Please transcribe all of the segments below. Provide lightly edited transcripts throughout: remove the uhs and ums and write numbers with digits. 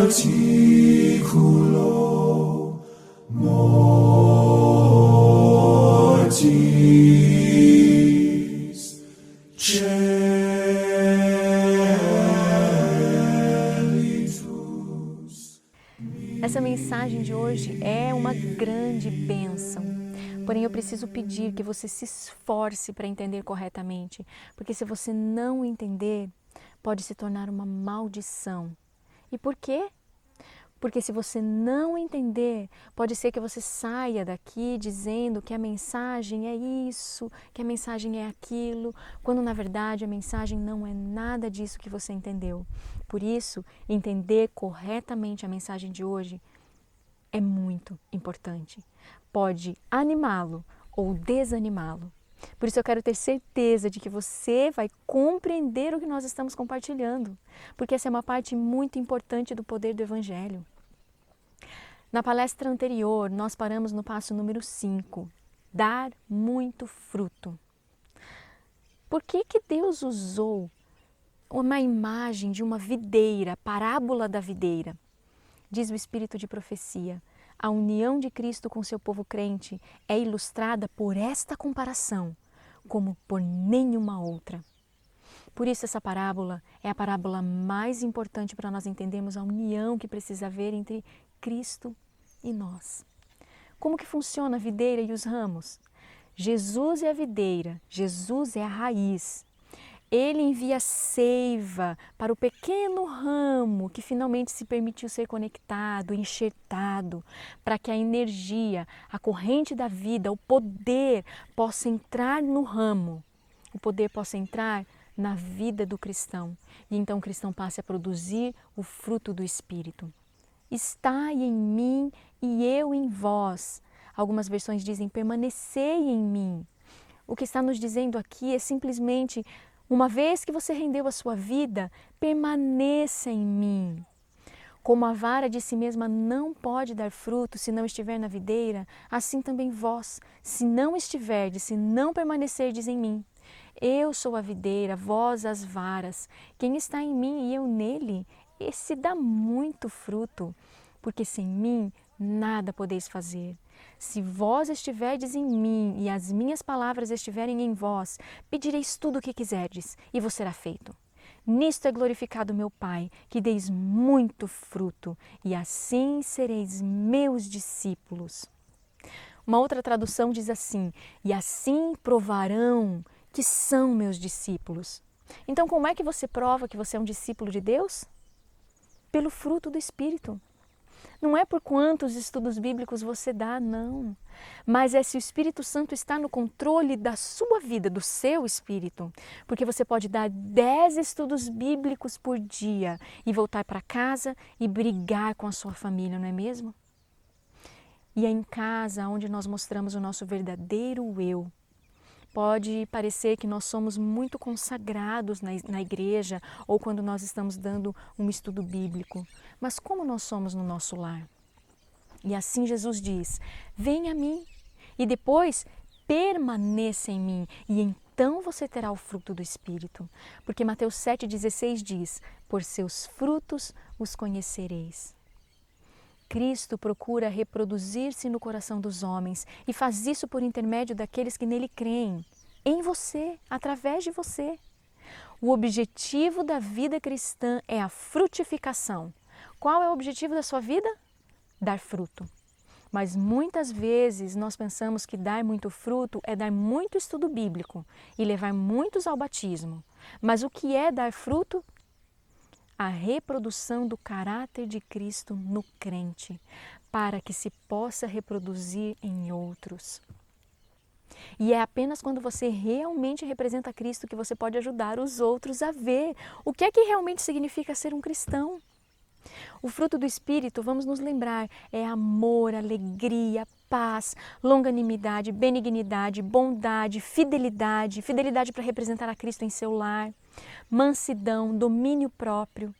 articulo mortis celitus. Essa mensagem de hoje é uma grande bênção. Porém, eu preciso pedir que você se esforce para entender corretamente, porque se você não entender, pode se tornar uma maldição. E por quê? Porque se você não entender, pode ser que você saia daqui dizendo que a mensagem é isso, que a mensagem é aquilo, quando na verdade a mensagem não é nada disso que você entendeu. Por isso, entender corretamente a mensagem de hoje é muito importante. Pode animá-lo ou desanimá-lo. Por isso eu quero ter certeza de que você vai compreender o que nós estamos compartilhando, porque essa é uma parte muito importante do poder do Evangelho. Na palestra anterior, nós paramos no passo número 5, dar muito fruto. Por que Deus usou uma imagem de uma videira, parábola da videira? Diz o Espírito de profecia, a união de Cristo com seu povo crente é ilustrada por esta comparação, como por nenhuma outra. Por isso essa parábola é a parábola mais importante para nós entendermos a união que precisa haver entre Cristo e nós. Como que funciona a videira e os ramos? Jesus é a videira, Jesus é a raiz. Ele envia seiva para o pequeno ramo que finalmente se permitiu ser conectado, enxertado, para que a energia, a corrente da vida, o poder possa entrar no ramo, o poder possa entrar na vida do cristão. E então o cristão passe a produzir o fruto do Espírito. Estai em mim e eu em vós. Algumas versões dizem permanecei em mim. O que está nos dizendo aqui é simplesmente: uma vez que você rendeu a sua vida, permaneça em mim. Como a vara de si mesma não pode dar fruto se não estiver na videira, assim também vós, se não estiverdes, se não permanecerdes em mim. Eu sou a videira, vós as varas. Quem está em mim e eu nele, esse dá muito fruto, porque sem mim nada podeis fazer. Se vós estiverdes em mim e as minhas palavras estiverem em vós, pedireis tudo o que quiserdes e vos será feito. Nisto é glorificado meu Pai, que deis muito fruto, e assim sereis meus discípulos. Uma outra tradução diz assim: e assim provarão que são meus discípulos. Então, como é que você prova que você é um discípulo de Deus? Pelo fruto do Espírito. Não é por quantos estudos bíblicos você dá, não. Mas é se o Espírito Santo está no controle da sua vida, do seu espírito. Porque você pode dar 10 estudos bíblicos por dia e voltar para casa e brigar com a sua família, não é mesmo? E é em casa onde nós mostramos o nosso verdadeiro eu. Pode parecer que nós somos muito consagrados na igreja ou quando nós estamos dando um estudo bíblico. Mas como nós somos no nosso lar? E assim Jesus diz: venha a mim e depois permaneça em mim e então você terá o fruto do Espírito. Porque Mateus 7,16 diz: por seus frutos os conhecereis. Cristo procura reproduzir-se no coração dos homens e faz isso por intermédio daqueles que nele creem, em você, através de você. O objetivo da vida cristã é a frutificação. Qual é o objetivo da sua vida? Dar fruto. Mas muitas vezes nós pensamos que dar muito fruto é dar muito estudo bíblico e levar muitos ao batismo. Mas o que é dar fruto? A reprodução do caráter de Cristo no crente, para que se possa reproduzir em outros. E é apenas quando você realmente representa Cristo que você pode ajudar os outros a ver o que é que realmente significa ser um cristão. O fruto do Espírito, vamos nos lembrar, é amor, alegria, paz, longanimidade, benignidade, bondade, fidelidade para representar a Cristo em seu lar, mansidão, domínio próprio.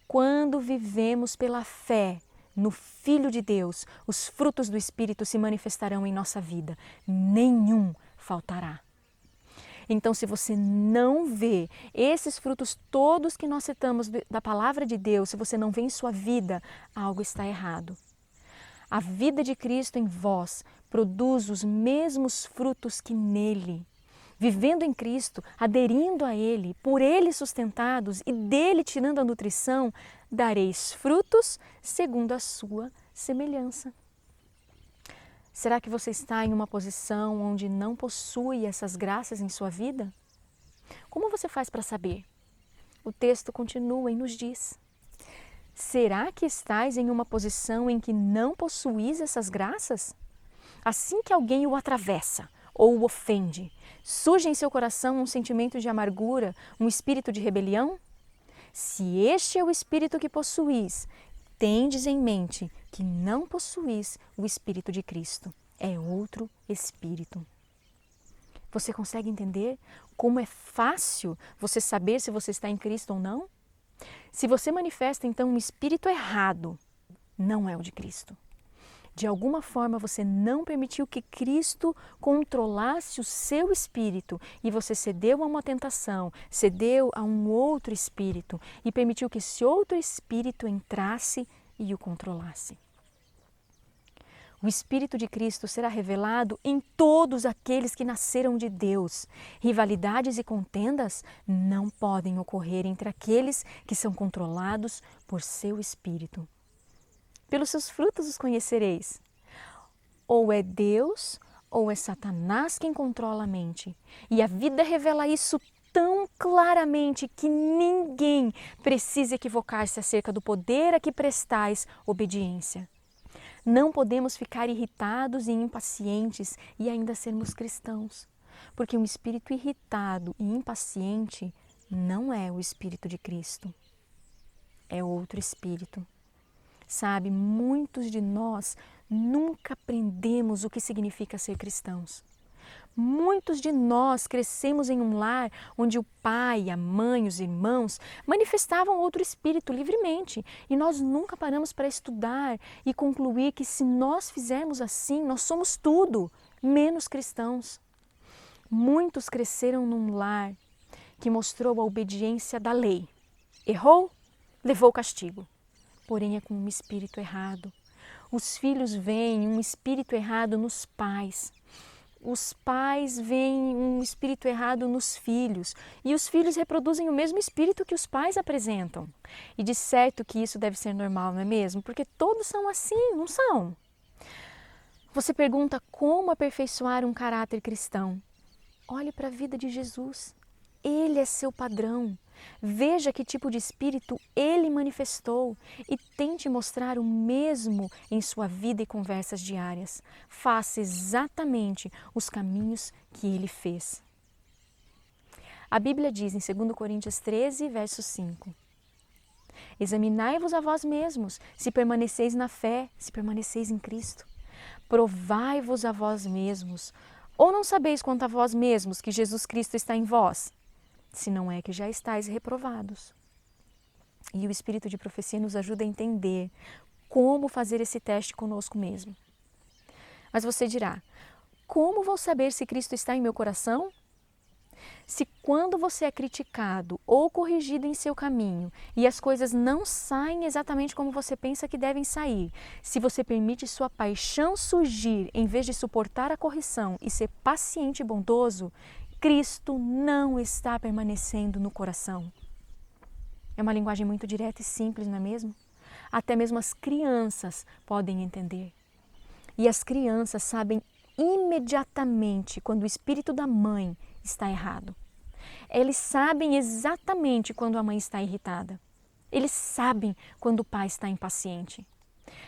Quando vivemos pela fé no Filho de Deus, os frutos do Espírito se manifestarão em nossa vida. Nenhum faltará. Então, se você não vê esses frutos todos que nós citamos da palavra de Deus, se você não vê em sua vida, algo está errado. A vida de Cristo em vós produz os mesmos frutos que nele. Vivendo em Cristo, aderindo a Ele, por Ele sustentados e dele tirando a nutrição, dareis frutos segundo a sua semelhança. Será que você está em uma posição onde não possui essas graças em sua vida? Como você faz para saber? O texto continua e nos diz: será que estais em uma posição em que não possuís essas graças? Assim que alguém o atravessa ou o ofende, surge em seu coração um sentimento de amargura, um espírito de rebelião? Se este é o espírito que possuís, tendes em mente que não possuís o Espírito de Cristo. É outro espírito. Você consegue entender como é fácil você saber se você está em Cristo ou não? Se você manifesta então um espírito errado, não é o de Cristo. De alguma forma você não permitiu que Cristo controlasse o seu espírito e você cedeu a uma tentação, cedeu a um outro espírito e permitiu que esse outro espírito entrasse e o controlasse. O Espírito de Cristo será revelado em todos aqueles que nasceram de Deus. Rivalidades e contendas não podem ocorrer entre aqueles que são controlados por seu Espírito. Pelos seus frutos os conhecereis. Ou é Deus ou é Satanás quem controla a mente. E a vida revela isso tão claramente que ninguém precisa equivocar-se acerca do poder a que prestais obediência. Não podemos ficar irritados e impacientes e ainda sermos cristãos, porque um espírito irritado e impaciente não é o Espírito de Cristo, é outro espírito. Sabe, muitos de nós nunca aprendemos o que significa ser cristãos. Muitos de nós crescemos em um lar onde o pai, a mãe, os irmãos manifestavam outro espírito livremente e nós nunca paramos para estudar e concluir que se nós fizermos assim, nós somos tudo, menos cristãos. Muitos cresceram num lar que mostrou a obediência da lei. Errou? Levou o castigo. Porém é com um espírito errado. Os filhos veem um espírito errado nos pais. Os pais veem um espírito errado nos filhos e os filhos reproduzem o mesmo espírito que os pais apresentam. E de certo que isso deve ser normal, não é mesmo? Porque todos são assim, não são? Você pergunta como aperfeiçoar um caráter cristão. Olhe para a vida de Jesus. Ele é seu padrão. Veja que tipo de espírito ele manifestou e tente mostrar o mesmo em sua vida e conversas diárias. Faça exatamente os caminhos que ele fez. A Bíblia diz em 2 Coríntios 13, verso 5: examinai-vos a vós mesmos, se permaneceis na fé, se permaneceis em Cristo. Provai-vos a vós mesmos. Ou não sabeis quanto a vós mesmos que Jesus Cristo está em vós? Se não é que já estáis reprovados. E o Espírito de Profecia nos ajuda a entender como fazer esse teste conosco mesmo. Mas você dirá, como vou saber se Cristo está em meu coração? Se quando você é criticado ou corrigido em seu caminho e as coisas não saem exatamente como você pensa que devem sair, se você permite sua paixão surgir em vez de suportar a correção e ser paciente e bondoso, Cristo não está permanecendo no coração. É uma linguagem muito direta e simples, não é mesmo? Até mesmo as crianças podem entender. E as crianças sabem imediatamente quando o espírito da mãe está errado. Eles sabem exatamente quando a mãe está irritada. Eles sabem quando o pai está impaciente.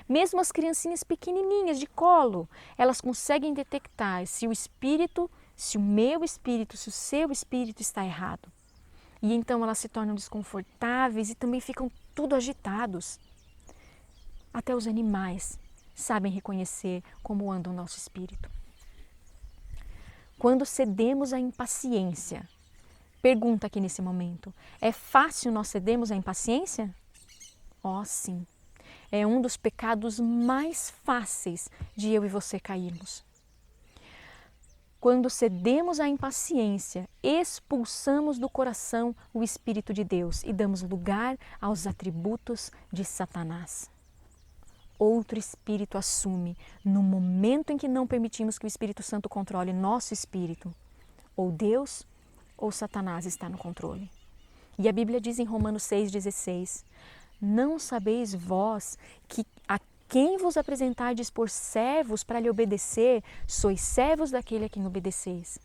Mesmo as criancinhas pequenininhas de colo, elas conseguem detectar se o meu espírito, se o seu espírito está errado. E então elas se tornam desconfortáveis e também ficam tudo agitados. Até os animais sabem reconhecer como anda o nosso espírito. Quando cedemos à impaciência, pergunta aqui nesse momento, é fácil nós cedermos à impaciência? Oh, sim. É um dos pecados mais fáceis de eu e você cairmos. Quando cedemos à impaciência, expulsamos do coração o Espírito de Deus e damos lugar aos atributos de Satanás. Outro espírito assume no momento em que não permitimos que o Espírito Santo controle nosso espírito. Ou Deus ou Satanás está no controle. E a Bíblia diz em Romanos 6,16: não sabeis vós que a quem vos apresentardes por servos para lhe obedecer, sois servos daquele a quem obedeceis.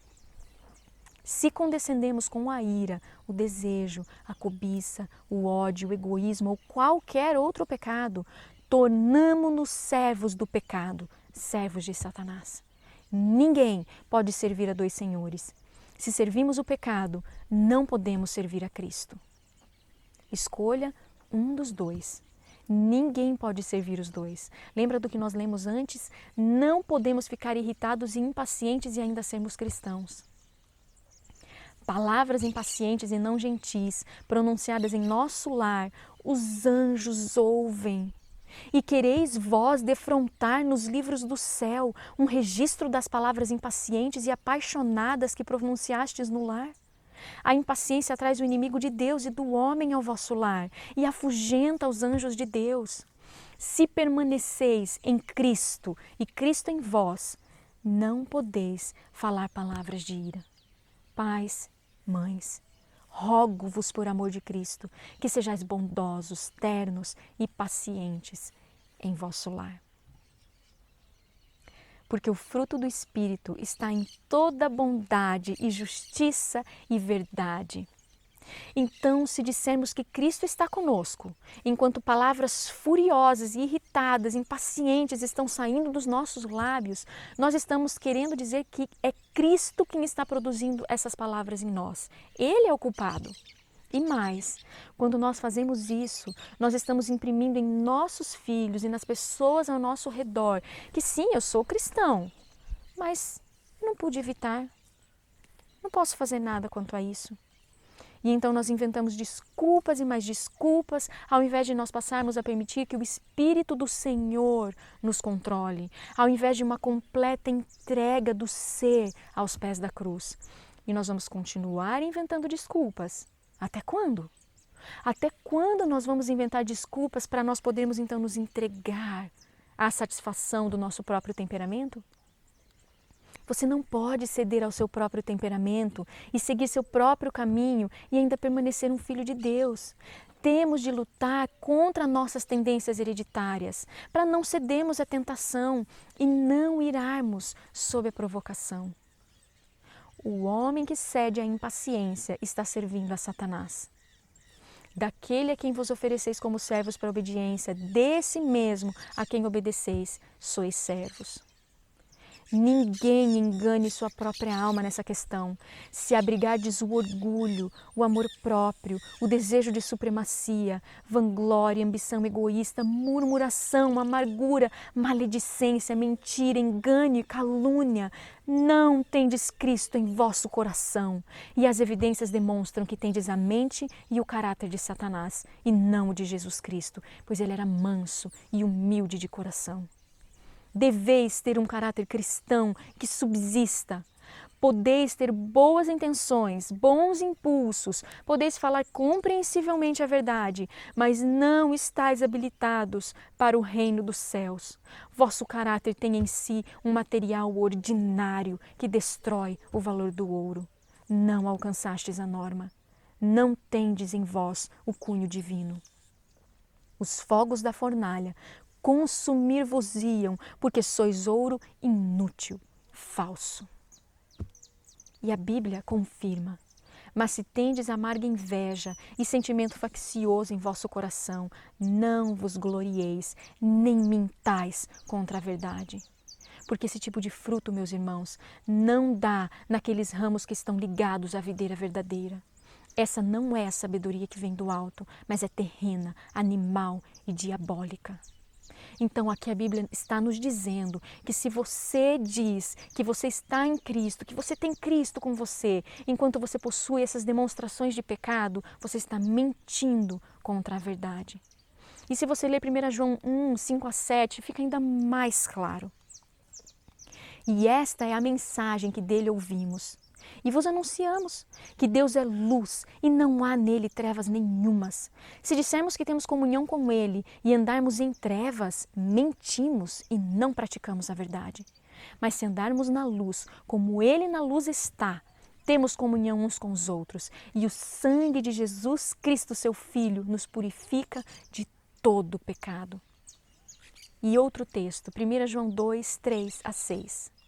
Se condescendemos com a ira, o desejo, a cobiça, o ódio, o egoísmo ou qualquer outro pecado, tornamo-nos servos do pecado, servos de Satanás. Ninguém pode servir a dois senhores. Se servimos o pecado, não podemos servir a Cristo. Escolha um dos dois. Ninguém pode servir os dois. Lembra do que nós lemos antes? Não podemos ficar irritados e impacientes e ainda sermos cristãos. Palavras impacientes e não gentis, pronunciadas em nosso lar, os anjos ouvem. E quereis vós defrontar nos livros do céu um registro das palavras impacientes e apaixonadas que pronunciastes no lar? A impaciência traz o inimigo de Deus e do homem ao vosso lar e afugenta os anjos de Deus. Se permaneceis em Cristo e Cristo em vós, não podeis falar palavras de ira. Pais, mães, rogo-vos por amor de Cristo, que sejais bondosos, ternos e pacientes em vosso lar. Porque o fruto do Espírito está em toda bondade e justiça e verdade. Então, se dissermos que Cristo está conosco, enquanto palavras furiosas e irritadas, impacientes estão saindo dos nossos lábios, nós estamos querendo dizer que é Cristo quem está produzindo essas palavras em nós. Ele é o culpado. E mais, quando nós fazemos isso, nós estamos imprimindo em nossos filhos e nas pessoas ao nosso redor que sim, eu sou cristão, mas não pude evitar, não posso fazer nada quanto a isso. E então nós inventamos desculpas e mais desculpas, ao invés de nós passarmos a permitir que o Espírito do Senhor nos controle, ao invés de uma completa entrega do ser aos pés da cruz. E nós vamos continuar inventando desculpas. Até quando? Até quando nós vamos inventar desculpas para nós podermos então nos entregar à satisfação do nosso próprio temperamento? Você não pode ceder ao seu próprio temperamento e seguir seu próprio caminho e ainda permanecer um filho de Deus. Temos de lutar contra nossas tendências hereditárias, para não cedermos à tentação e não irarmos sob a provocação. O homem que cede à impaciência está servindo a Satanás. Daquele a quem vos ofereceis como servos para a obediência, desse mesmo a quem obedeceis, sois servos. Ninguém engane sua própria alma nessa questão. Se abrigardes o orgulho, o amor próprio, o desejo de supremacia, vanglória, ambição egoísta, murmuração, amargura, maledicência, mentira, engano e calúnia, não tendes Cristo em vosso coração. E as evidências demonstram que tendes a mente e o caráter de Satanás, e não o de Jesus Cristo, pois ele era manso e humilde de coração. Deveis ter um caráter cristão que subsista. Podeis ter boas intenções, bons impulsos, podeis falar compreensivelmente a verdade, mas não estáis habilitados para o reino dos céus. Vosso caráter tem em si um material ordinário que destrói o valor do ouro. Não alcançastes a norma. Não tendes em vós o cunho divino. Os fogos da fornalha consumir-vos-iam, porque sois ouro inútil, falso. E a Bíblia confirma: mas se tendes amarga inveja e sentimento faccioso em vosso coração, não vos glorieis, nem mintais contra a verdade. Porque esse tipo de fruto, meus irmãos, não dá naqueles ramos que estão ligados à videira verdadeira. Essa não é a sabedoria que vem do alto, mas é terrena, animal e diabólica. Então aqui a Bíblia está nos dizendo que se você diz que você está em Cristo, que você tem Cristo com você, enquanto você possui essas demonstrações de pecado, você está mentindo contra a verdade. E se você ler 1 João 1, 5 a 7, fica ainda mais claro. E esta é a mensagem que dele ouvimos. E vos anunciamos que Deus é luz e não há nele trevas nenhumas. Se dissermos que temos comunhão com ele e andarmos em trevas, mentimos e não praticamos a verdade. Mas se andarmos na luz, como ele na luz está, temos comunhão uns com os outros, e o sangue de Jesus Cristo, seu Filho, nos purifica de todo pecado. E outro texto, 1 João 2, 3 a 6.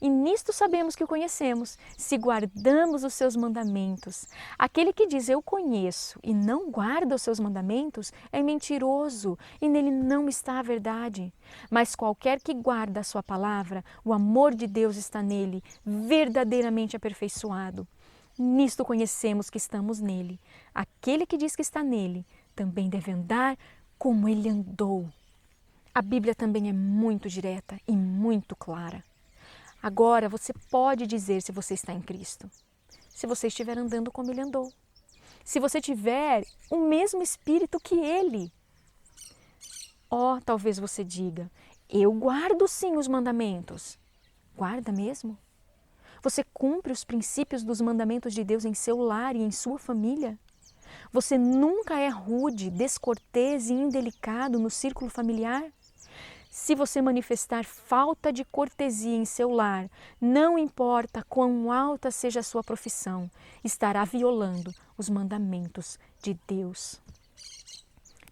E nisto sabemos que o conhecemos, se guardamos os seus mandamentos. Aquele que diz eu conheço e não guarda os seus mandamentos é mentiroso e nele não está a verdade. Mas qualquer que guarda a sua palavra, o amor de Deus está nele, verdadeiramente aperfeiçoado. Nisto conhecemos que estamos nele. Aquele que diz que está nele também deve andar como ele andou. A Bíblia também é muito direta e muito clara. Agora você pode dizer se você está em Cristo, se você estiver andando como Ele andou, se você tiver o mesmo Espírito que Ele. Talvez você diga, eu guardo sim os mandamentos. Guarda mesmo? Você cumpre os princípios dos mandamentos de Deus em seu lar e em sua família? Você nunca é rude, descortês e indelicado no círculo familiar? Se você manifestar falta de cortesia em seu lar, não importa quão alta seja a sua profissão, estará violando os mandamentos de Deus.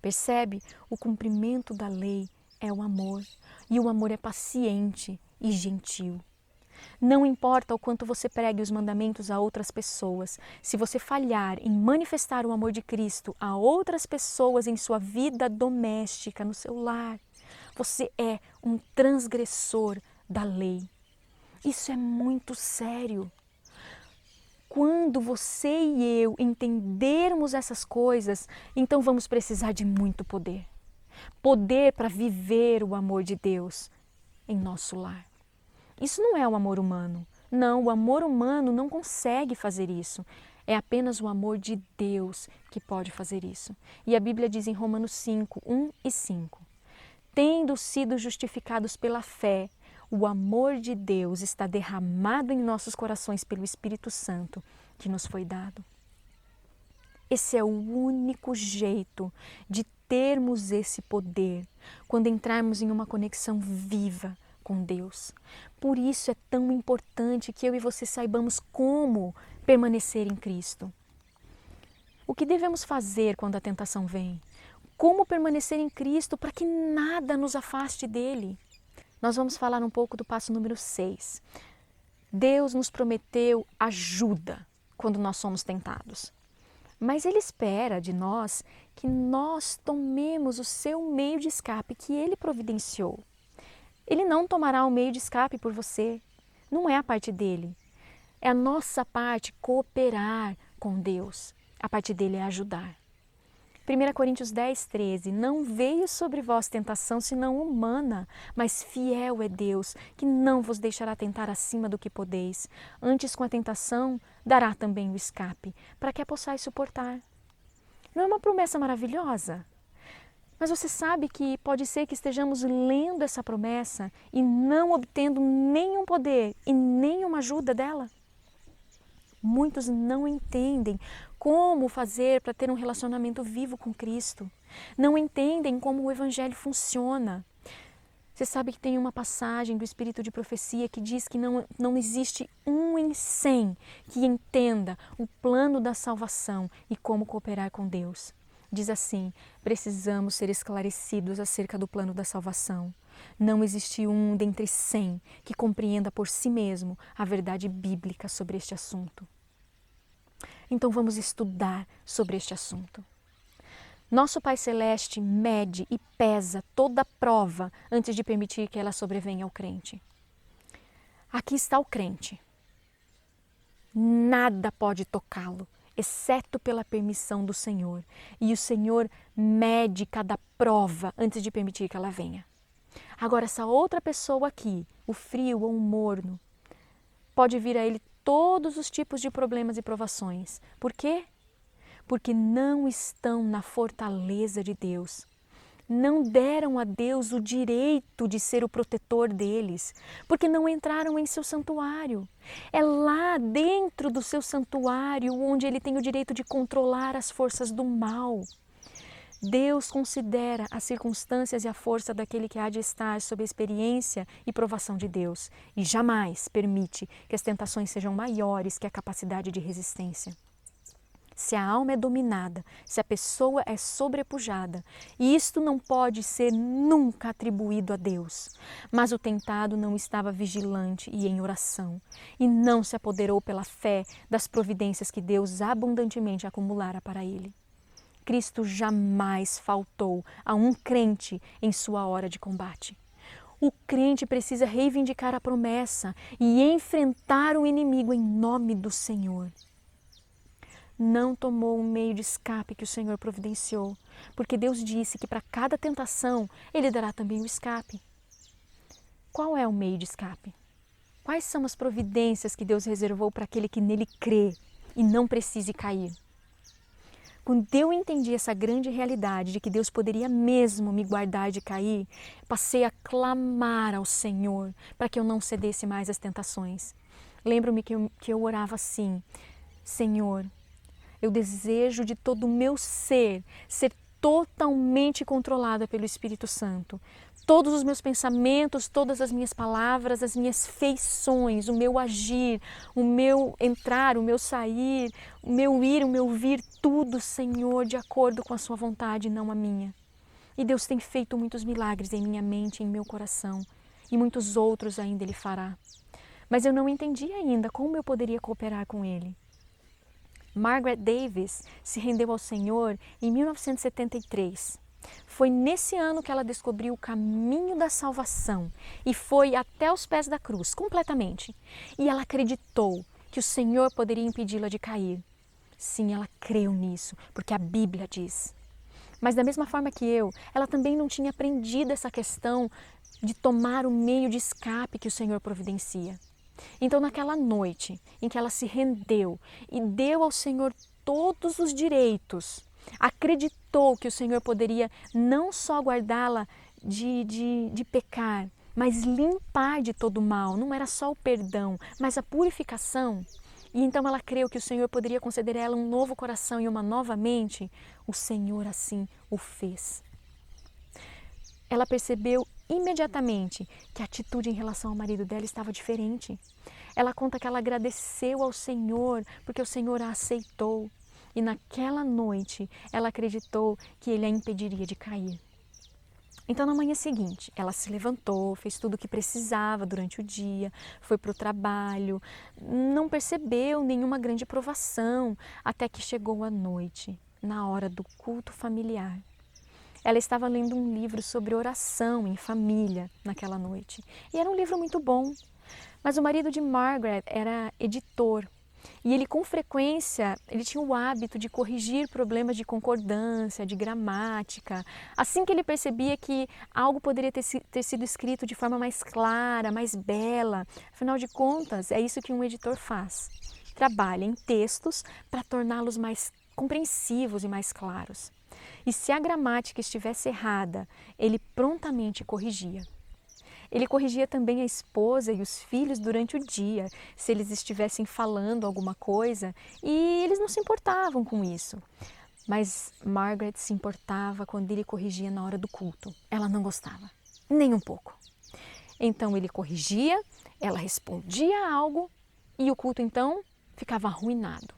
Percebe? O cumprimento da lei é o amor, e o amor é paciente e gentil. Não importa o quanto você pregue os mandamentos a outras pessoas, se você falhar em manifestar o amor de Cristo a outras pessoas em sua vida doméstica, no seu lar, você é um transgressor da lei. Isso é muito sério. Quando você e eu entendermos essas coisas, então vamos precisar de muito poder. Poder para viver o amor de Deus em nosso lar. Isso não é o amor humano. Não, o amor humano não consegue fazer isso. É apenas o amor de Deus que pode fazer isso. E a Bíblia diz em Romanos 5, 1 e 5. Tendo sido justificados pela fé, o amor de Deus está derramado em nossos corações pelo Espírito Santo que nos foi dado. Esse é o único jeito de termos esse poder, quando entrarmos em uma conexão viva com Deus. Por isso é tão importante que eu e você saibamos como permanecer em Cristo. O que devemos fazer quando a tentação vem? Como permanecer em Cristo para que nada nos afaste dele? Nós vamos falar um pouco do passo número 6. Deus nos prometeu ajuda quando nós somos tentados. Mas Ele espera de nós que nós tomemos o seu meio de escape que Ele providenciou. Ele não tomará o meio de escape por você. Não é a parte dele. É a nossa parte cooperar com Deus. A parte dele é ajudar. 1 Coríntios 10, 13. Não veio sobre vós tentação senão humana, mas fiel é Deus, que não vos deixará tentar acima do que podeis. Antes, com a tentação, dará também o escape, para que a possais suportar. Não é uma promessa maravilhosa? Mas você sabe que pode ser que estejamos lendo essa promessa e não obtendo nenhum poder e nenhuma ajuda dela? Muitos não entendem como fazer para ter um relacionamento vivo com Cristo. Não entendem como o Evangelho funciona. Você sabe que tem uma passagem do Espírito de Profecia que diz que não existe 1 em 100 que entenda o plano da salvação e como cooperar com Deus. Diz assim, precisamos ser esclarecidos acerca do plano da salvação. Não existe um dentre 100 que compreenda por si mesmo a verdade bíblica sobre este assunto. Então vamos estudar sobre este assunto. Nosso Pai Celeste mede e pesa toda prova antes de permitir que ela sobrevenha ao crente. Aqui está o crente. Nada pode tocá-lo, exceto pela permissão do Senhor. E o Senhor mede cada prova antes de permitir que ela venha. Agora, essa outra pessoa aqui, o frio ou o morno, pode vir a ele todos os tipos de problemas e provações. Por quê? Porque não estão na fortaleza de Deus. não deram a Deus o direito de ser o protetor deles, porque não entraram em seu santuário. É lá dentro do seu santuário onde ele tem o direito de controlar as forças do mal. Deus considera as circunstâncias e a força daquele que há de estar sob a experiência e provação de Deus e jamais permite que as tentações sejam maiores que a capacidade de resistência. Se a alma é dominada, se a pessoa é sobrepujada, e isto não pode ser nunca atribuído a Deus. Mas o tentado não estava vigilante e em oração, e não se apoderou pela fé das providências que Deus abundantemente acumulara para ele. Cristo jamais faltou a um crente em sua hora de combate. O crente precisa reivindicar a promessa e enfrentar o inimigo em nome do Senhor. Não tomou um meio de escape que o Senhor providenciou, porque Deus disse que para cada tentação Ele dará também o escape. Qual é o meio de escape? Quais são as providências que Deus reservou para aquele que nele crê e não precise cair? Quando eu entendi essa grande realidade de que Deus poderia mesmo me guardar de cair, passei a clamar ao Senhor para que eu não cedesse mais às tentações. Lembro-me que eu orava assim: Senhor, eu desejo de todo o meu ser totalmente controlada pelo Espírito Santo. Todos os meus pensamentos, todas as minhas palavras, as minhas feições, o meu agir, o meu entrar, o meu sair, o meu ir, o meu vir, tudo, Senhor, de acordo com a sua vontade, não a minha. E Deus tem feito muitos milagres em minha mente, em meu coração, e muitos outros ainda Ele fará. Mas eu não entendi ainda como eu poderia cooperar com Ele. Margaret Davis se rendeu ao Senhor em 1973. Foi nesse ano que ela descobriu o caminho da salvação e foi até os pés da cruz, completamente. E ela acreditou que o Senhor poderia impedi-la de cair. Sim, ela creu nisso, porque a Bíblia diz. Mas da mesma forma que eu, ela também não tinha aprendido essa questão de tomar o meio de escape que o Senhor providencia. Então, naquela noite em que ela se rendeu e deu ao Senhor todos os direitos, acreditou que o Senhor poderia não só guardá-la de pecar, mas limpar de todo o mal. Não era só o perdão, mas a purificação. E então ela creu que o Senhor poderia conceder a ela um novo coração e uma nova mente. O Senhor assim o fez. Ela percebeu imediatamente que a atitude em relação ao marido dela estava diferente. Ela conta que ela agradeceu ao Senhor porque o Senhor a aceitou. E naquela noite ela acreditou que ele a impediria de cair. Então, na manhã seguinte, ela se levantou, fez tudo o que precisava durante o dia, foi para o trabalho, não percebeu nenhuma grande provação, até que chegou a noite, na hora do culto familiar. Ela estava lendo um livro sobre oração em família naquela noite. E era um livro muito bom. Mas o marido de Margaret era editor. E ele, com frequência, ele tinha o hábito de corrigir problemas de concordância, de gramática. Assim que ele percebia que algo poderia ter sido escrito de forma mais clara, mais bela. Afinal de contas, é isso que um editor faz. Trabalha em textos para torná-los mais compreensivos e mais claros. E se a gramática estivesse errada, ele prontamente corrigia. Ele corrigia também a esposa e os filhos durante o dia, se eles estivessem falando alguma coisa, e eles não se importavam com isso. Mas Margaret se importava quando ele corrigia na hora do culto. Ela não gostava, nem um pouco. Então ele corrigia, ela respondia a algo e o culto então ficava arruinado.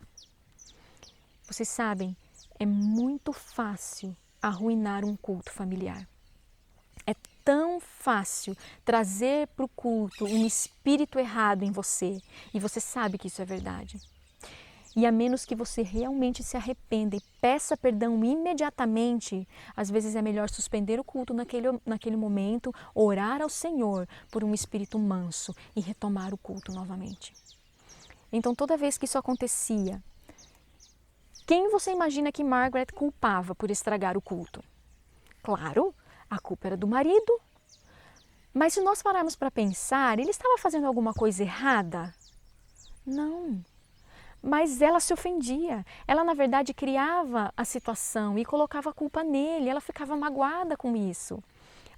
Vocês sabem, é muito fácil arruinar um culto familiar. É tão fácil trazer para o culto um espírito errado em você e você sabe que isso é verdade. E a menos que você realmente se arrependa e peça perdão imediatamente, às vezes é melhor suspender o culto naquele momento, orar ao Senhor por um espírito manso e retomar o culto novamente. Então, toda vez que isso acontecia, quem você imagina que Margaret culpava por estragar o culto? Claro, a culpa era do marido. Mas se nós pararmos para pensar, ele estava fazendo alguma coisa errada? Não. Mas ela se ofendia, ela na verdade criava a situação e colocava a culpa nele, ela ficava magoada com isso.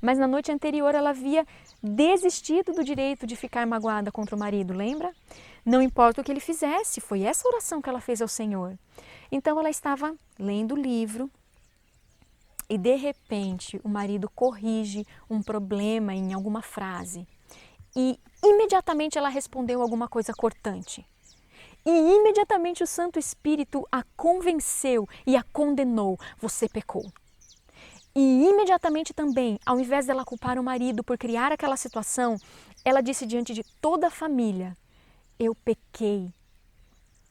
Mas na noite anterior ela havia desistido do direito de ficar magoada contra o marido, lembra? Não importa o que ele fizesse, foi essa oração que ela fez ao Senhor. Então ela estava lendo o livro e de repente o marido corrige um problema em alguma frase e imediatamente ela respondeu alguma coisa cortante. E imediatamente o Santo Espírito a convenceu e a condenou. Você pecou. E imediatamente também, ao invés dela culpar o marido por criar aquela situação, ela disse diante de toda a família: eu pequei,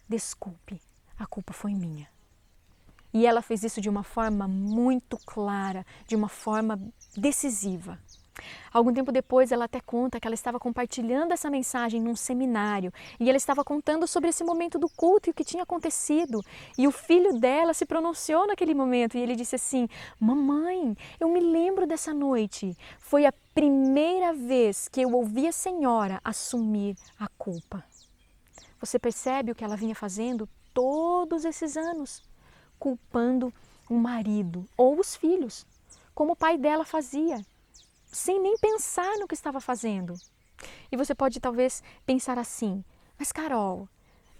desculpe, a culpa foi minha. E ela fez isso de uma forma muito clara, de uma forma decisiva. Algum tempo depois, ela até conta que ela estava compartilhando essa mensagem num seminário e ela estava contando sobre esse momento do culto e o que tinha acontecido. E o filho dela se pronunciou naquele momento e ele disse assim: mamãe, eu me lembro dessa noite. Foi a primeira vez que eu ouvi a senhora assumir a culpa. Você percebe o que ela vinha fazendo todos esses anos? Culpando o marido ou os filhos, como o pai dela fazia, sem nem pensar no que estava fazendo. E você pode talvez pensar assim: mas Carol,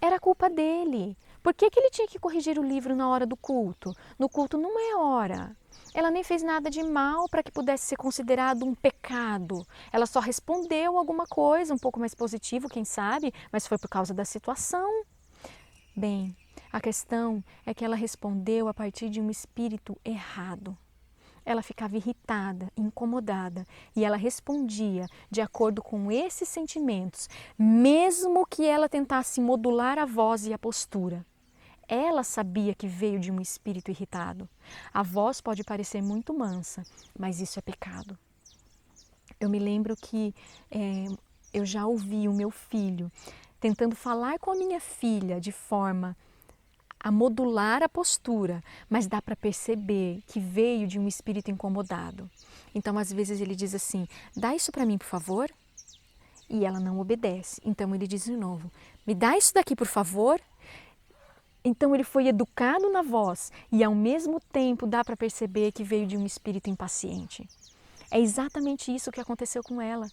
era culpa dele. Por que ele tinha que corrigir o livro na hora do culto? No culto não é hora. Ela nem fez nada de mal para que pudesse ser considerado um pecado. Ela só respondeu alguma coisa, um pouco mais positivo, quem sabe, mas foi por causa da situação. Bem, a questão é que ela respondeu a partir de um espírito errado. Ela ficava irritada, incomodada e ela respondia de acordo com esses sentimentos, mesmo que ela tentasse modular a voz e a postura. Ela sabia que veio de um espírito irritado. A voz pode parecer muito mansa, mas isso é pecado. Eu me lembro que eu já ouvi o meu filho tentando falar com a minha filha de forma a modular a postura, mas dá para perceber que veio de um espírito incomodado. Então, às vezes ele diz assim: dá isso para mim, por favor? E ela não obedece. Então ele diz de novo: me dá isso daqui, por favor? Então ele foi educado na voz e ao mesmo tempo dá para perceber que veio de um espírito impaciente. É exatamente isso que aconteceu com ela.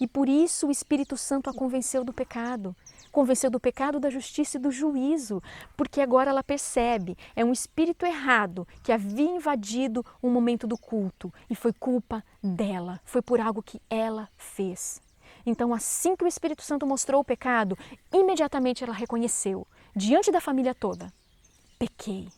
E por isso o Espírito Santo a convenceu do pecado. Convenceu do pecado, da justiça e do juízo. Porque agora ela percebe, é um espírito errado que havia invadido o momento do culto. E foi culpa dela, foi por algo que ela fez. Então, assim que o Espírito Santo mostrou o pecado, imediatamente ela reconheceu, diante da família toda: pequei.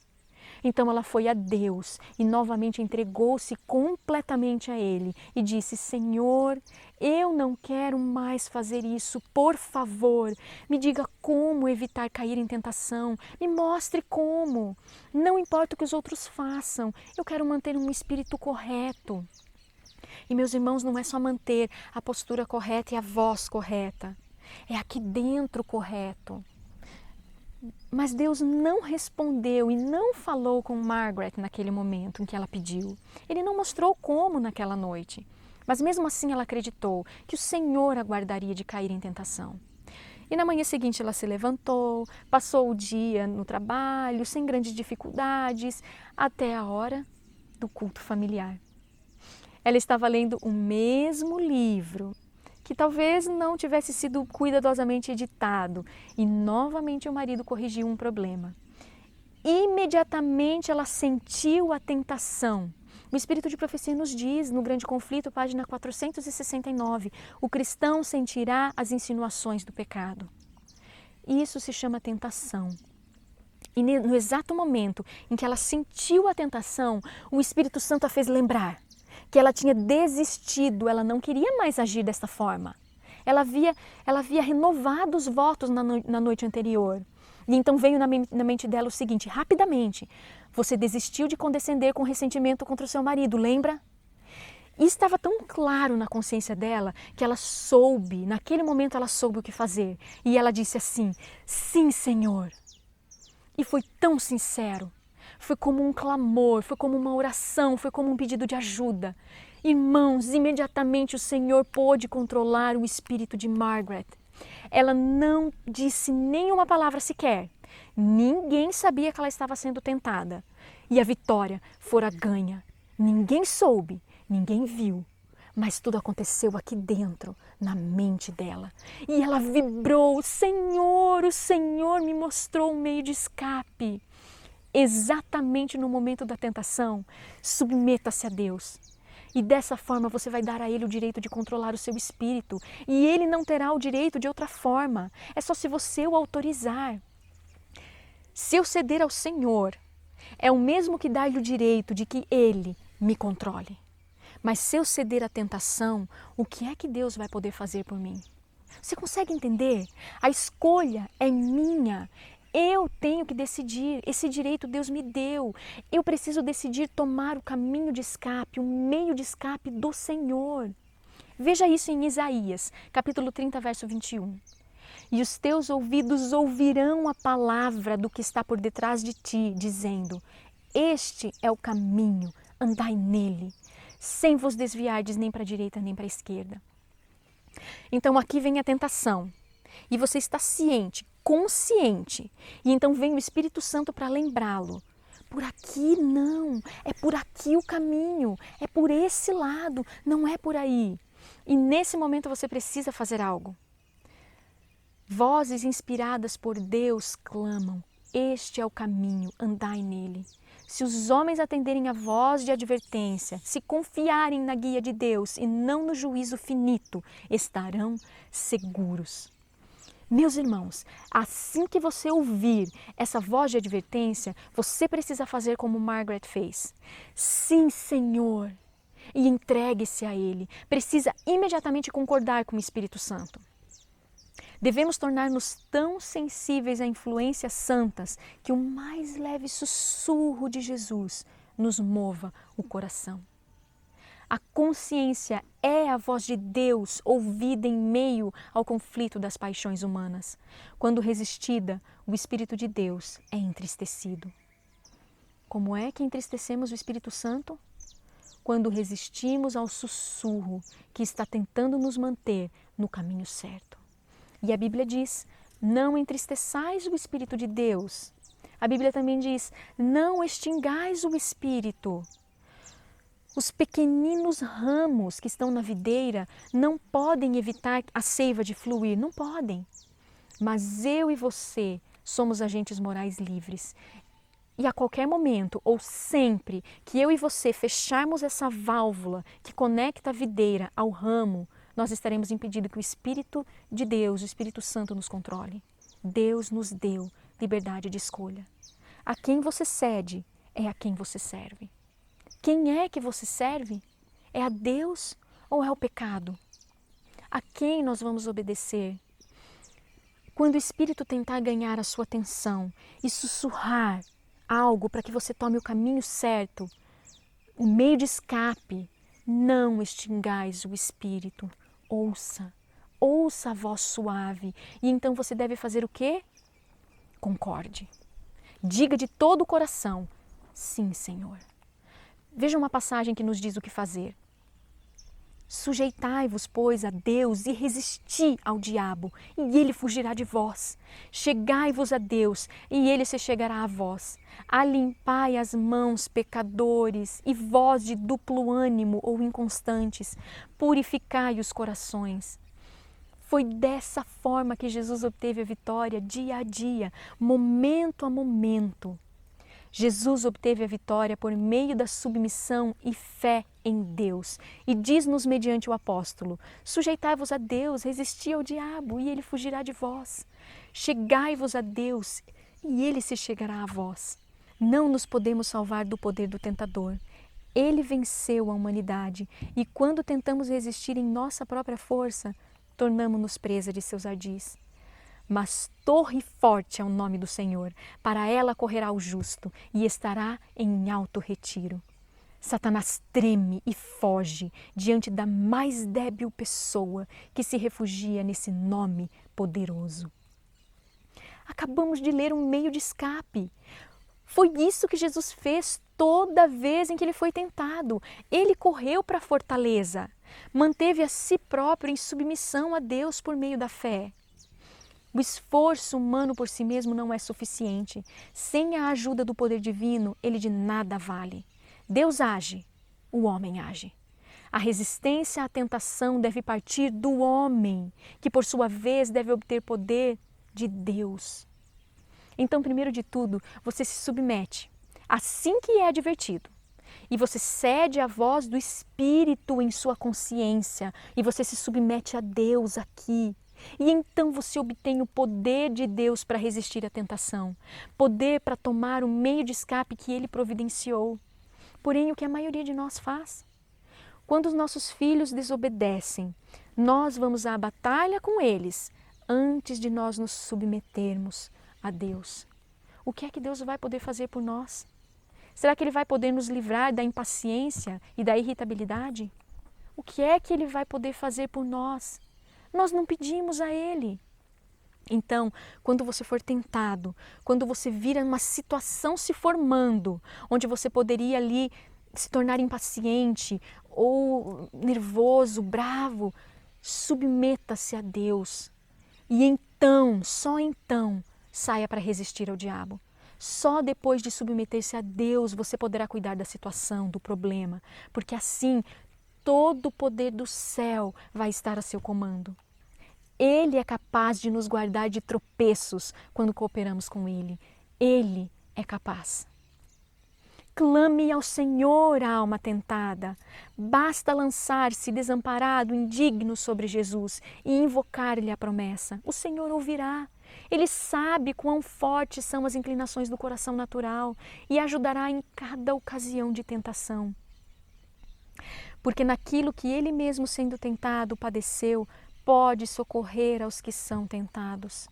Então ela foi a Deus e novamente entregou-se completamente a Ele e disse: Senhor, eu não quero mais fazer isso, por favor, me diga como evitar cair em tentação, me mostre como. Não importa o que os outros façam, eu quero manter um espírito correto. E meus irmãos, não é só manter a postura correta e a voz correta, é aqui dentro correto. Mas Deus não respondeu e não falou com Margaret naquele momento em que ela pediu. Ele não mostrou como naquela noite. Mas mesmo assim ela acreditou que o Senhor a guardaria de cair em tentação. E na manhã seguinte ela se levantou, passou o dia no trabalho, sem grandes dificuldades, até a hora do culto familiar. Ela estava lendo o mesmo livro, que talvez não tivesse sido cuidadosamente editado, e novamente o marido corrigiu um problema. Imediatamente ela sentiu a tentação. O Espírito de Profecia nos diz, no Grande Conflito, página 469, o cristão sentirá as insinuações do pecado. Isso se chama tentação. E no exato momento em que ela sentiu a tentação, o Espírito Santo a fez lembrar que ela tinha desistido, ela não queria mais agir desta forma. Ela havia renovado os votos na noite anterior. E então veio na mente dela o seguinte: rapidamente, você desistiu de condescender com ressentimento contra o seu marido, lembra? E estava tão claro na consciência dela que ela soube, naquele momento ela soube o que fazer. E ela disse assim: sim, Senhor. E foi tão sincero. Foi como um clamor, foi como uma oração, foi como um pedido de ajuda. Irmãos, imediatamente o Senhor pôde controlar o espírito de Margaret. Ela não disse nenhuma palavra sequer. Ninguém sabia que ela estava sendo tentada. E a vitória fora ganha. Ninguém soube, ninguém viu. Mas tudo aconteceu aqui dentro, na mente dela. E ela vibrou: o Senhor me mostrou um meio de escape. Exatamente no momento da tentação, submeta-se a Deus. E dessa forma você vai dar a Ele o direito de controlar o seu espírito. E Ele não terá o direito de outra forma. É só se você o autorizar. Se eu ceder ao Senhor, é o mesmo que dar-lhe o direito de que Ele me controle. Mas se eu ceder à tentação, o que é que Deus vai poder fazer por mim? Você consegue entender? A escolha é minha. Eu tenho que decidir. Esse direito Deus me deu. Eu preciso decidir tomar o caminho de escape, o meio de escape do Senhor. Veja isso em Isaías, capítulo 30, verso 21. E os teus ouvidos ouvirão a palavra do que está por detrás de ti, dizendo: este é o caminho, andai nele, sem vos desviardes nem para a direita nem para a esquerda. Então aqui vem a tentação, e você está ciente, consciente, e então vem o Espírito Santo para lembrá-lo. Por aqui não, é por aqui o caminho, é por esse lado, não é por aí. E nesse momento você precisa fazer algo. Vozes inspiradas por Deus clamam: este é o caminho, andai nele. Se os homens atenderem a voz de advertência, se confiarem na guia de Deus e não no juízo finito, estarão seguros. Meus irmãos, assim que você ouvir essa voz de advertência, você precisa fazer como Margaret fez. Sim, Senhor, e entregue-se a Ele. Precisa imediatamente concordar com o Espírito Santo. Devemos tornar-nos tão sensíveis a influências santas que o mais leve sussurro de Jesus nos mova o coração. A consciência é a voz de Deus ouvida em meio ao conflito das paixões humanas. Quando resistida, o Espírito de Deus é entristecido. Como é que entristecemos o Espírito Santo? Quando resistimos ao sussurro que está tentando nos manter no caminho certo. E a Bíblia diz: não entristeçais o Espírito de Deus. A Bíblia também diz: não extingais o Espírito. Os pequeninos ramos que estão na videira não podem evitar a seiva de fluir, não podem. Mas eu e você somos agentes morais livres. E a qualquer momento, ou sempre, que eu e você fecharmos essa válvula que conecta a videira ao ramo, nós estaremos impedindo que o Espírito de Deus, o Espírito Santo, nos controle. Deus nos deu liberdade de escolha. A quem você cede é a quem você serve. Quem é que você serve? É a Deus ou é o pecado? A quem nós vamos obedecer? Quando o Espírito tentar ganhar a sua atenção e sussurrar algo para que você tome o caminho certo, o meio de escape, não extingais o Espírito. Ouça a voz suave. E então você deve fazer o quê? Concorde. Diga de todo o coração: sim, Senhor. Veja uma passagem que nos diz o que fazer. Sujeitai-vos, pois, a Deus e resisti ao diabo, e ele fugirá de vós. Chegai-vos a Deus, e ele se chegará a vós. Alimpai as mãos, pecadores, e vós de duplo ânimo ou inconstantes, purificai os corações. Foi dessa forma que Jesus obteve a vitória dia a dia, momento a momento. Jesus obteve a vitória por meio da submissão e fé em Deus. E diz-nos mediante o apóstolo: sujeitai-vos a Deus, resisti ao diabo e ele fugirá de vós. Chegai-vos a Deus e ele se chegará a vós. Não nos podemos salvar do poder do tentador. Ele venceu a humanidade e quando tentamos resistir em nossa própria força, tornamo-nos presa de seus ardis. Mas torre forte é o nome do Senhor, para ela correrá o justo e estará em alto retiro. Satanás treme e foge diante da mais débil pessoa que se refugia nesse nome poderoso. Acabamos de ler um meio de escape. Foi isso que Jesus fez toda vez em que ele foi tentado. Ele correu para a fortaleza, manteve a si próprio em submissão a Deus por meio da fé. O esforço humano por si mesmo não é suficiente. Sem a ajuda do poder divino, ele de nada vale. Deus age, o homem age. A resistência à tentação deve partir do homem, que por sua vez deve obter poder de Deus. Então, primeiro de tudo, você se submete, assim que é advertido. E você cede à voz do Espírito em sua consciência. E você se submete a Deus aqui. E então você obtém o poder de Deus para resistir à tentação. Poder para tomar o meio de escape que Ele providenciou. Porém, o que a maioria de nós faz? Quando os nossos filhos desobedecem, nós vamos à batalha com eles antes de nós nos submetermos a Deus. O que é que Deus vai poder fazer por nós? Será que Ele vai poder nos livrar da impaciência e da irritabilidade? O que é que Ele vai poder fazer por nós? Nós não pedimos a Ele. Então, quando você for tentado, quando você vir uma situação se formando, onde você poderia ali se tornar impaciente ou nervoso, bravo, submeta-se a Deus. E então, só então, saia para resistir ao diabo. Só depois de submeter-se a Deus você poderá cuidar da situação, do problema, porque assim todo o poder do céu vai estar a seu comando. Ele é capaz de nos guardar de tropeços quando cooperamos com Ele. Ele é capaz. Clame ao Senhor, alma tentada. Basta lançar-se desamparado, indigno sobre Jesus e invocar-lhe a promessa. O Senhor ouvirá. Ele sabe quão fortes são as inclinações do coração natural e ajudará em cada ocasião de tentação. Porque naquilo que Ele mesmo sendo tentado padeceu, pode socorrer aos que são tentados.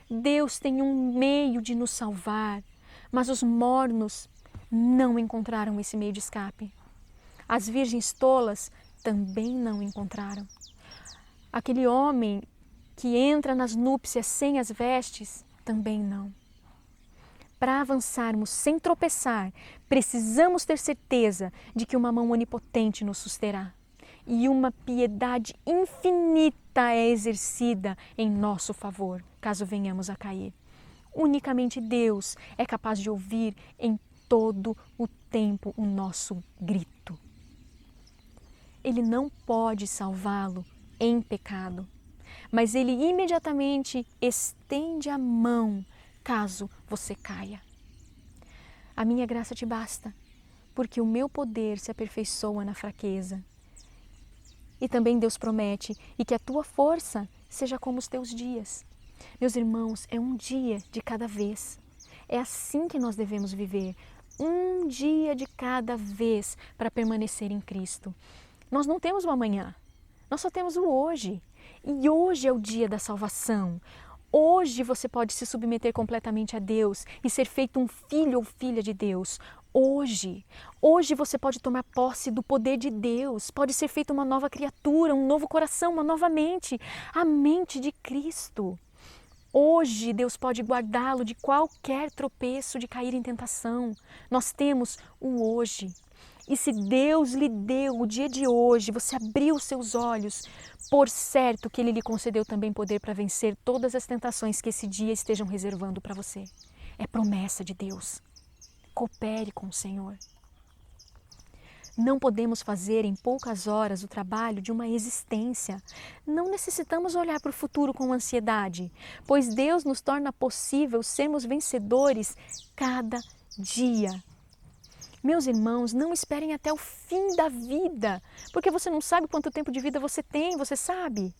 Deus tem um meio de nos salvar, mas os mornos não encontraram esse meio de escape. As virgens tolas também não encontraram. Aquele homem que entra nas núpcias sem as vestes, também não. Para avançarmos sem tropeçar, precisamos ter certeza de que uma mão onipotente nos susterá e uma piedade infinita é exercida em nosso favor, caso venhamos a cair. Unicamente Deus é capaz de ouvir em todo o tempo o nosso grito. Ele não pode salvá-lo em pecado, mas Ele imediatamente estende a mão caso você caia. A minha graça te basta, porque o meu poder se aperfeiçoa na fraqueza. E também Deus promete, e que a tua força seja como os teus dias. Meus irmãos, é um dia de cada vez. É assim que nós devemos viver, um dia de cada vez para permanecer em Cristo. Nós não temos o amanhã, nós só temos o hoje. E hoje é o dia da salvação. Hoje você pode se submeter completamente a Deus e ser feito um filho ou filha de Deus. Hoje você pode tomar posse do poder de Deus, pode ser feita uma nova criatura, um novo coração, uma nova mente, a mente de Cristo. Hoje Deus pode guardá-lo de qualquer tropeço de cair em tentação. Nós temos o hoje. E se Deus lhe deu o dia de hoje, você abriu os seus olhos, por certo que Ele lhe concedeu também poder para vencer todas as tentações que esse dia estejam reservando para você. É promessa de Deus. Coopere com o Senhor. Não podemos fazer em poucas horas o trabalho de uma existência. Não necessitamos olhar para o futuro com ansiedade, pois Deus nos torna possível sermos vencedores cada dia. Meus irmãos, não esperem até o fim da vida, porque você não sabe quanto tempo de vida você tem, você sabe?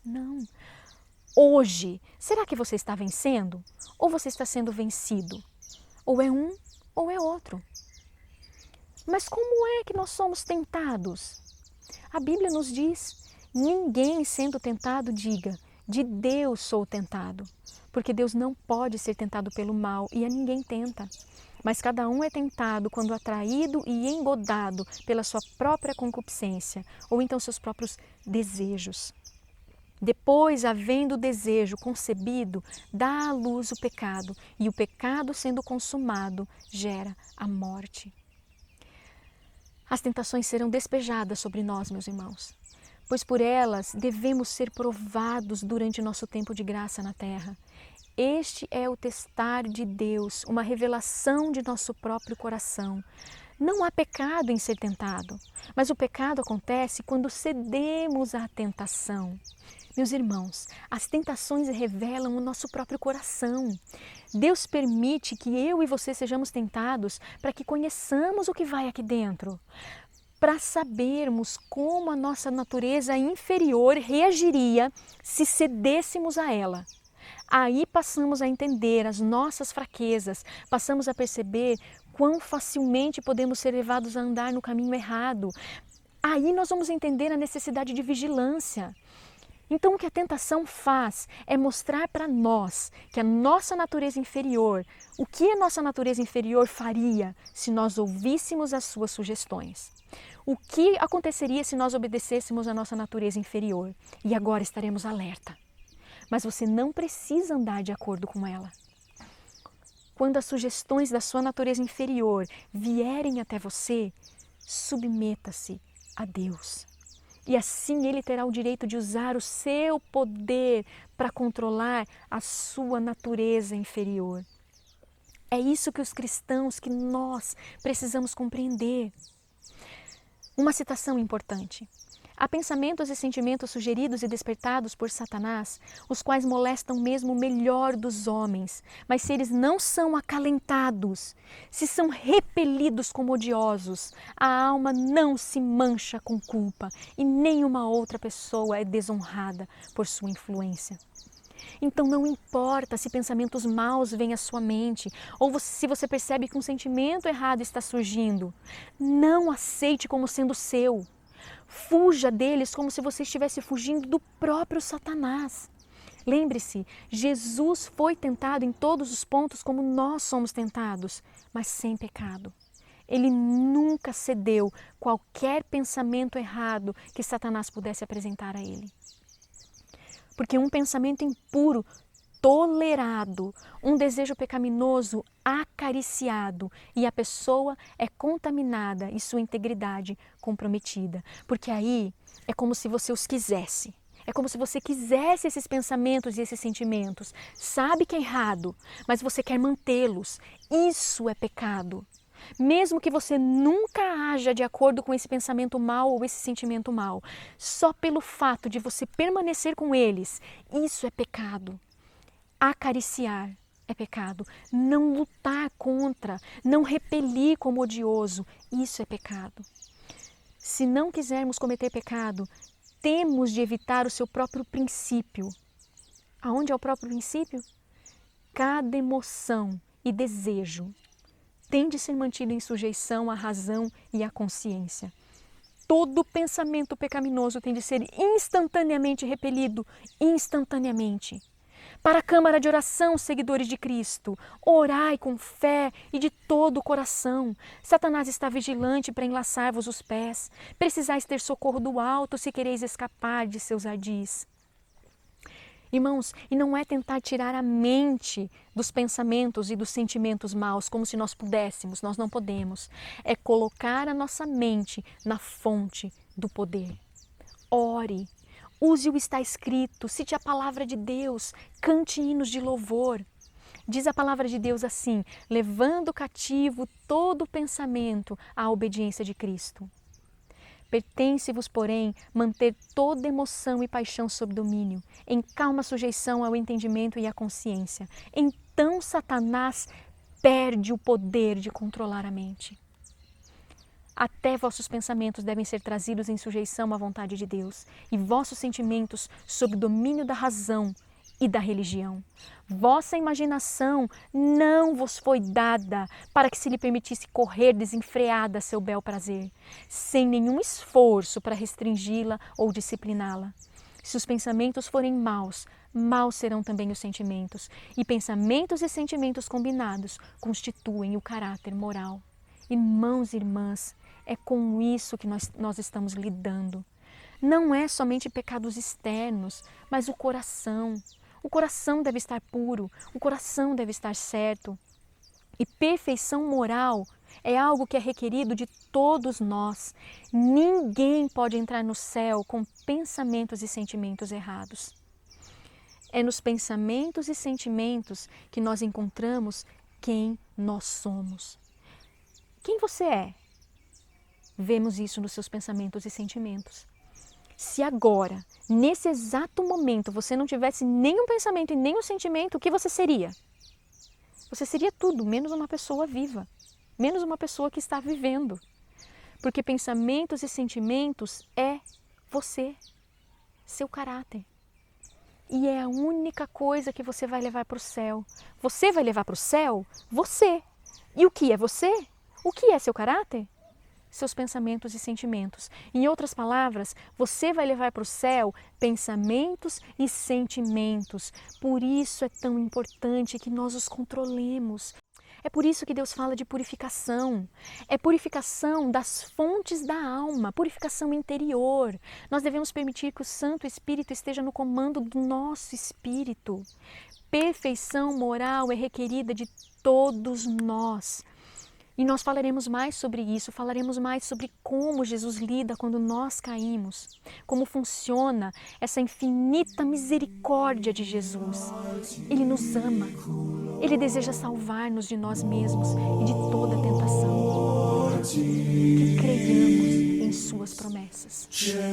Não. Hoje, será que você está vencendo? Ou você está sendo vencido? Ou é um ou é outro. Mas como é que nós somos tentados? A Bíblia nos diz, ninguém sendo tentado diga, de Deus sou tentado, porque Deus não pode ser tentado pelo mal e a ninguém tenta. Mas cada um é tentado quando atraído e engodado pela sua própria concupiscência, ou então seus próprios desejos. Depois, havendo o desejo concebido, dá à luz o pecado, e o pecado, sendo consumado, gera a morte. As tentações serão despejadas sobre nós, meus irmãos. pois por elas devemos ser provados durante nosso tempo de graça na terra. Este é o testar de Deus, uma revelação de nosso próprio coração. Não há pecado em ser tentado, mas o pecado acontece quando cedemos à tentação. Meus irmãos, as tentações revelam o nosso próprio coração. Deus permite que eu e você sejamos tentados para que conheçamos o que vai aqui dentro, para sabermos como a nossa natureza inferior reagiria se cedêssemos a ela. Aí passamos a entender as nossas fraquezas, passamos a perceber quão facilmente podemos ser levados a andar no caminho errado. Aí nós vamos entender a necessidade de vigilância. Então o que a tentação faz é mostrar para nós que a nossa natureza inferior, o que a nossa natureza inferior faria se nós ouvíssemos as suas sugestões. O que aconteceria se nós obedecêssemos a nossa natureza inferior? E agora estaremos alerta. Mas você não precisa andar de acordo com ela. Quando as sugestões da sua natureza inferior vierem até você, submeta-se a Deus. E assim Ele terá o direito de usar o seu poder para controlar a sua natureza inferior. É isso que os cristãos, que nós precisamos compreender. Uma citação importante. Há pensamentos e sentimentos sugeridos e despertados por Satanás, os quais molestam mesmo o melhor dos homens, mas se eles não são acalentados, se são repelidos como odiosos, a alma não se mancha com culpa e nenhuma outra pessoa é desonrada por sua influência. Então não importa se pensamentos maus vêm à sua mente ou se você percebe que um sentimento errado está surgindo, não aceite como sendo seu. Fuja deles como se você estivesse fugindo do próprio Satanás. Lembre-se, Jesus foi tentado em todos os pontos como nós somos tentados, mas sem pecado. Ele nunca cedeu qualquer pensamento errado que Satanás pudesse apresentar a ele. Porque um pensamento impuro, tolerado, um desejo pecaminoso acariciado e a pessoa é contaminada e sua integridade comprometida. Porque aí é como se você os quisesse. É como se você quisesse esses pensamentos e esses sentimentos. Sabe que é errado, mas você quer mantê-los. Isso é pecado. Mesmo que você nunca haja de acordo com esse pensamento mal ou esse sentimento mal, só pelo fato de você permanecer com eles, isso é pecado. Acariciar é pecado. Não lutar contra, não repelir como odioso, isso é pecado. Se não quisermos cometer pecado, temos de evitar o seu próprio princípio. Aonde é o próprio princípio? Cada emoção e desejo tem de ser mantido em sujeição à razão e à consciência. Todo pensamento pecaminoso tem de ser instantaneamente repelido, instantaneamente. Para a câmara de oração, seguidores de Cristo, orai com fé e de todo o coração. Satanás está vigilante para enlaçar-vos os pés. Precisais ter socorro do alto se quereis escapar de seus ardis. Irmãos, e não é tentar tirar a mente dos pensamentos e dos sentimentos maus, como se nós pudéssemos, nós não podemos. É colocar a nossa mente na fonte do poder. Ore, use o está escrito, cite a palavra de Deus, cante hinos de louvor. Diz a palavra de Deus assim, levando cativo todo pensamento à obediência de Cristo. Pertence-vos, porém, manter toda emoção e paixão sob domínio, em calma sujeição ao entendimento e à consciência. Então Satanás perde o poder de controlar a mente. Até vossos pensamentos devem ser trazidos em sujeição à vontade de Deus, e vossos sentimentos sob domínio da razão e da religião. Vossa imaginação não vos foi dada para que se lhe permitisse correr desenfreada a seu bel prazer, sem nenhum esforço para restringi-la ou discipliná-la. Se os pensamentos forem maus, maus serão também os sentimentos, e pensamentos e sentimentos combinados constituem o caráter moral. Irmãos e irmãs, é com isso que nós estamos lidando. Não é somente pecados externos, mas o coração. O coração deve estar puro, o coração deve estar certo. E perfeição moral É algo que é requerido de todos nós. Ninguém pode entrar no céu com pensamentos e sentimentos errados. É nos pensamentos e sentimentos que nós encontramos quem nós somos. Quem você é? Vemos isso nos seus pensamentos e sentimentos. Se agora, nesse exato momento, você não tivesse nenhum pensamento e nenhum sentimento, o que você seria? Você seria tudo, menos uma pessoa viva, menos uma pessoa que está vivendo. Porque pensamentos e sentimentos é você, seu caráter. E é a única coisa que você vai levar para o céu. Você vai levar para o céu você. E o que é você? O que é seu caráter? Seus pensamentos e sentimentos. Em outras palavras, você vai levar para o céu pensamentos e sentimentos. Por isso é tão importante que nós os controlemos. É por isso que Deus fala de purificação. É purificação das fontes da alma, purificação interior. Nós devemos permitir que o Santo Espírito esteja no comando do nosso espírito. Perfeição moral é requerida de todos nós. E nós falaremos mais sobre isso, falaremos mais sobre como Jesus lida quando nós caímos, como funciona essa infinita misericórdia de Jesus. Ele nos ama, Ele deseja salvar-nos de nós mesmos e de toda tentação. Que creiamos em Suas promessas. Jesus,